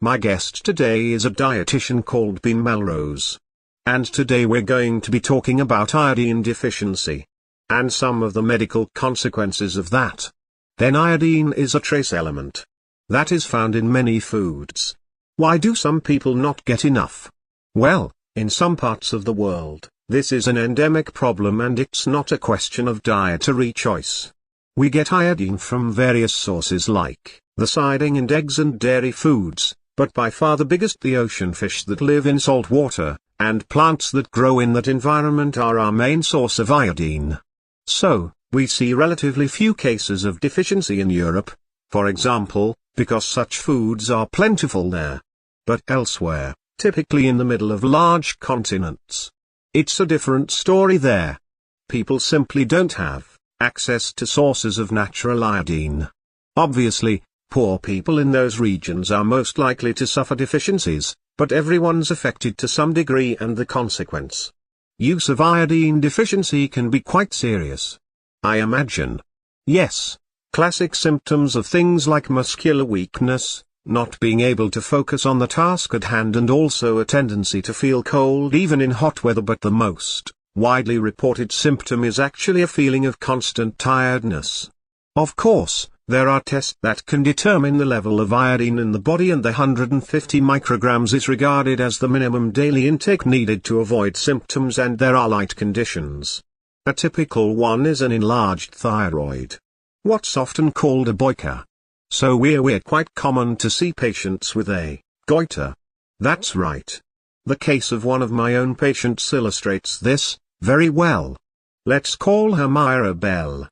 My guest today is a dietitian called Bean Melrose. And today we're going to be talking about iodine deficiency. And some of the medical consequences of that. Then iodine is a trace element that is found in many foods. Why do some people not get enough? Well, in some parts of the world, this is an endemic problem and it's not a question of dietary choice. We get iodine from various sources like the siding and eggs and dairy foods, but by far the biggest the ocean fish that live in salt water, and plants that grow in that environment are our main source of iodine. So, we see relatively few cases of deficiency in Europe, for example, because such foods are plentiful there. But elsewhere, typically in the middle of large continents, it's a different story there. People simply don't have access to sources of natural iodine. Obviously, poor people in those regions are most likely to suffer deficiencies, but everyone's affected to some degree and the consequence. Use of iodine deficiency can be quite serious, I imagine. Yes, classic symptoms of things like muscular weakness, not being able to focus on the task at hand, and also a tendency to feel cold even in hot weather. But the most widely reported symptom is actually a feeling of constant tiredness. Of course, there are tests that can determine the level of iodine in the body, and the 150 micrograms is regarded as the minimum daily intake needed to avoid symptoms, and there are light conditions. A typical one is an enlarged thyroid, what's often called a goiter. So we're quite common to see patients with a goiter. That's right. The case of one of my own patients illustrates this very well. Let's call her Maribel.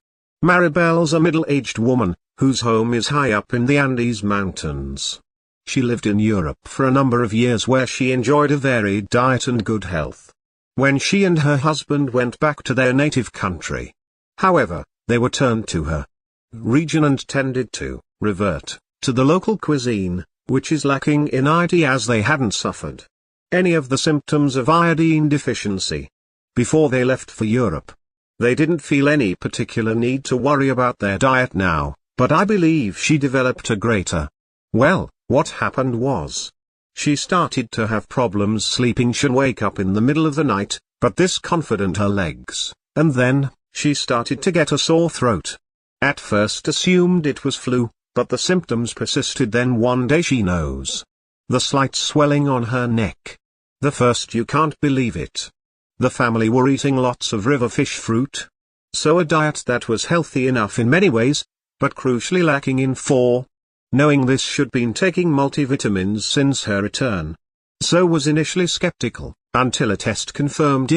Maribel's a middle-aged woman, whose home is high up in the Andes Mountains. She lived in Europe for a number of years where she enjoyed a varied diet and good health. When she and her husband went back to their native country, however, they were turned to her region and tended to revert to the local cuisine, which is lacking in iodine, as they hadn't suffered any of the symptoms of iodine deficiency before they left for Europe. They didn't feel any particular need to worry about their diet now, but I believe she developed a greater. Well, what happened was, she started to have problems sleeping. She'd wake up in the middle of the night, but discomfort her legs, and then, she started to get a sore throat. At first assumed it was flu, but the symptoms persisted. Then one day she knows the slight swelling on her neck. The first, you can't believe it. The family were eating lots of river fish fruit. So a diet that was healthy enough in many ways, but crucially lacking in 4. Knowing this, she'd been taking multivitamins since her return. So was initially skeptical, until a test confirmed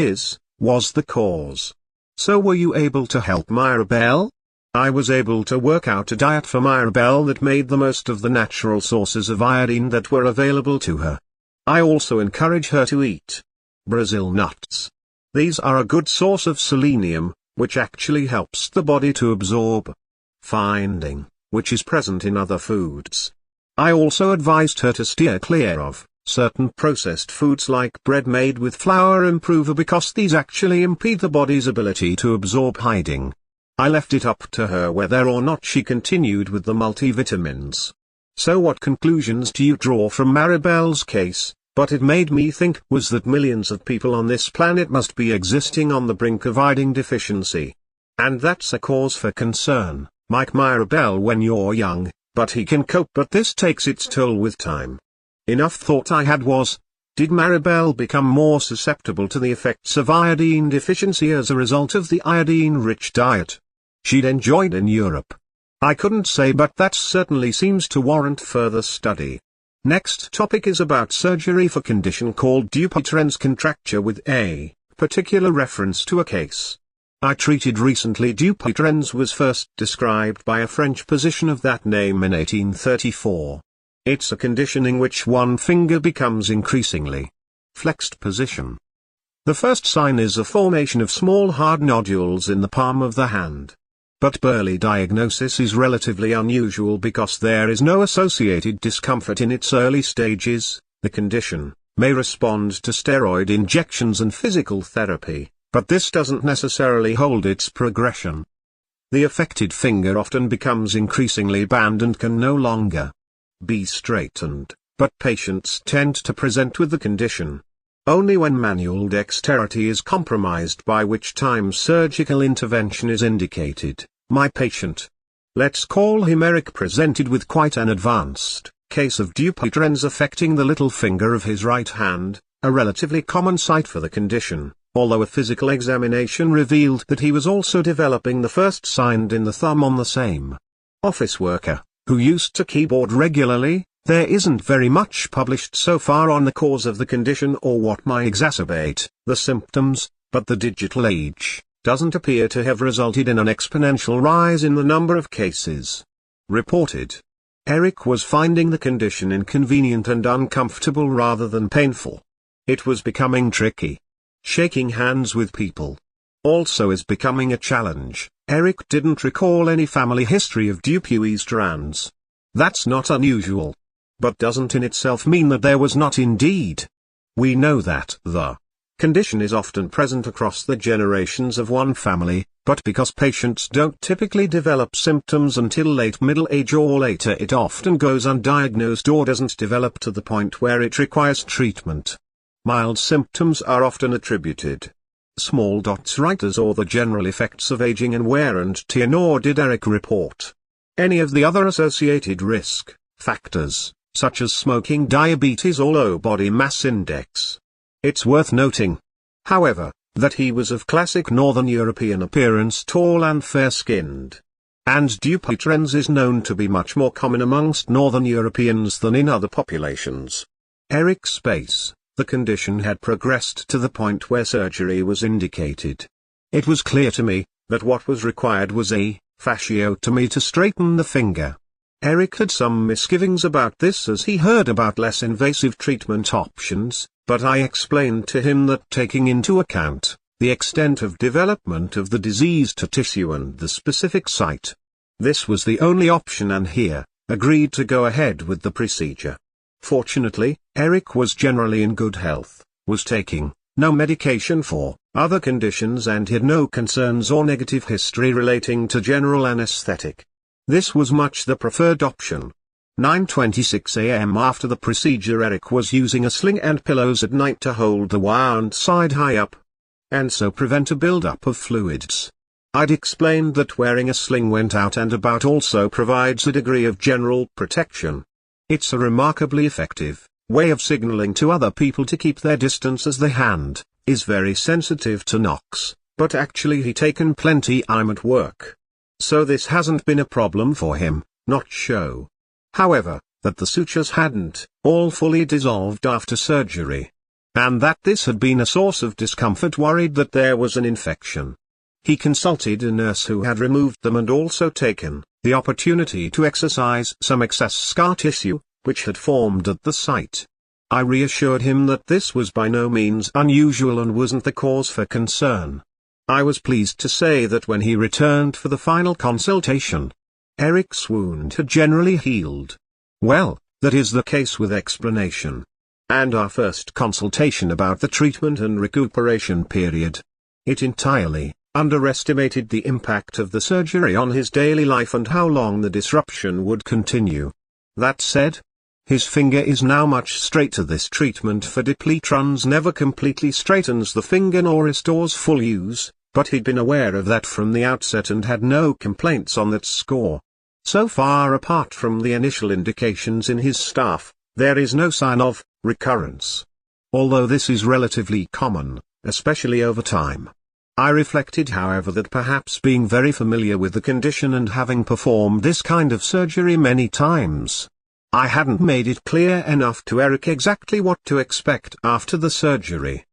was the cause. So were you able to help Maribel? I was able to work out a diet for Maribel that made the most of the natural sources of iodine that were available to her. I also encourage her to eat Brazil nuts. These are a good source of selenium, which actually helps the body to absorb finding, which is present in other foods. I also advised her to steer clear of certain processed foods like bread made with flour improver, because these actually impede the body's ability to absorb iodine. I left it up to her whether or not she continued with the multivitamins. So what conclusions do you draw from Maribel's case? But it made me think was that millions of people on this planet must be existing on the brink of iodine deficiency. And that's a cause for concern, like Maribel when you're young, but he can cope, but this takes its toll with time. Enough thought I had was, did Maribel become more susceptible to the effects of iodine deficiency as a result of the iodine-rich diet she'd enjoyed in Europe? I couldn't say, but that certainly seems to warrant further study. Next topic is about surgery for condition called Dupuytren's contracture, with a particular reference to a case I treated recently. Dupuytren's was first described by a French physician of that name in 1834. It's a condition in which one finger becomes increasingly flexed position. The first sign is a formation of small hard nodules in the palm of the hand. But early diagnosis is relatively unusual because there is no associated discomfort in its early stages. The condition may respond to steroid injections and physical therapy, but this doesn't necessarily hold its progression. The affected finger often becomes increasingly band and can no longer be straightened, but patients tend to present with the condition only when manual dexterity is compromised, by which time surgical intervention is indicated. My patient, let's call him Eric, presented with quite an advanced case of Dupuytren's affecting the little finger of his right hand, a relatively common site for the condition, although a physical examination revealed that he was also developing the first sign in the thumb on the same office worker, who used to keyboard regularly. There isn't very much published so far on the cause of the condition or what might exacerbate the symptoms, but the digital age doesn't appear to have resulted in an exponential rise in the number of cases reported. Eric was finding the condition inconvenient and uncomfortable rather than painful. It was becoming tricky. Shaking hands with people also is becoming a challenge. Eric didn't recall any family history of Dupuytren's. That's not unusual, but doesn't in itself mean that there was not indeed. We know that the condition is often present across the generations of one family, but because patients don't typically develop symptoms until late middle age or later, it often goes undiagnosed or doesn't develop to the point where it requires treatment. Mild symptoms are often attributed small dots writers or the general effects of aging and wear and tear, nor did Eric report any of the other associated risk factors, such as smoking, diabetes or low body mass index. It's worth noting, however, that he was of classic Northern European appearance, tall and fair-skinned. And Dupuytren's is known to be much more common amongst Northern Europeans than in other populations. Eric's space, the condition had progressed to the point where surgery was indicated. It was clear to me that what was required was a fasciotomy to straighten the finger. Eric had some misgivings about this as he heard about less invasive treatment options, but I explained to him that taking into account the extent of development of the diseased tissue and the specific site, this was the only option, and he agreed to go ahead with the procedure. Fortunately, Eric was generally in good health, was taking no medication for other conditions, and had no concerns or negative history relating to general anesthetic. This was much the preferred option. 9:26 a.m. After the procedure, Eric was using a sling and pillows at night to hold the wound side high up, and so prevent a build-up of fluids. I'd explained that wearing a sling when out and about also provides a degree of general protection. It's a remarkably effective way of signaling to other people to keep their distance, as the hand is very sensitive to knocks, but actually he'd taken plenty I'm at work. So this hasn't been a problem for him, not show, however, that the sutures hadn't all fully dissolved after surgery, and that this had been a source of discomfort, worried that there was an infection. He consulted a nurse who had removed them and also taken the opportunity to exercise some excess scar tissue, which had formed at the site. I reassured him that this was by no means unusual and wasn't the cause for concern. I was pleased to say that when he returned for the final consultation, Eric's wound had generally healed. Well, that is the case with explanation. And our first consultation about the treatment and recuperation period. It entirely underestimated the impact of the surgery on his daily life and how long the disruption would continue. That said, his finger is now much straighter. This treatment for Dupuytren's never completely straightens the finger nor restores full use, but he'd been aware of that from the outset and had no complaints on that score. So far, apart from the initial indications in his staff, there is no sign of recurrence. Although this is relatively common, especially over time. I reflected, however, that perhaps being very familiar with the condition and having performed this kind of surgery many times, I hadn't made it clear enough to Eric exactly what to expect after the surgery.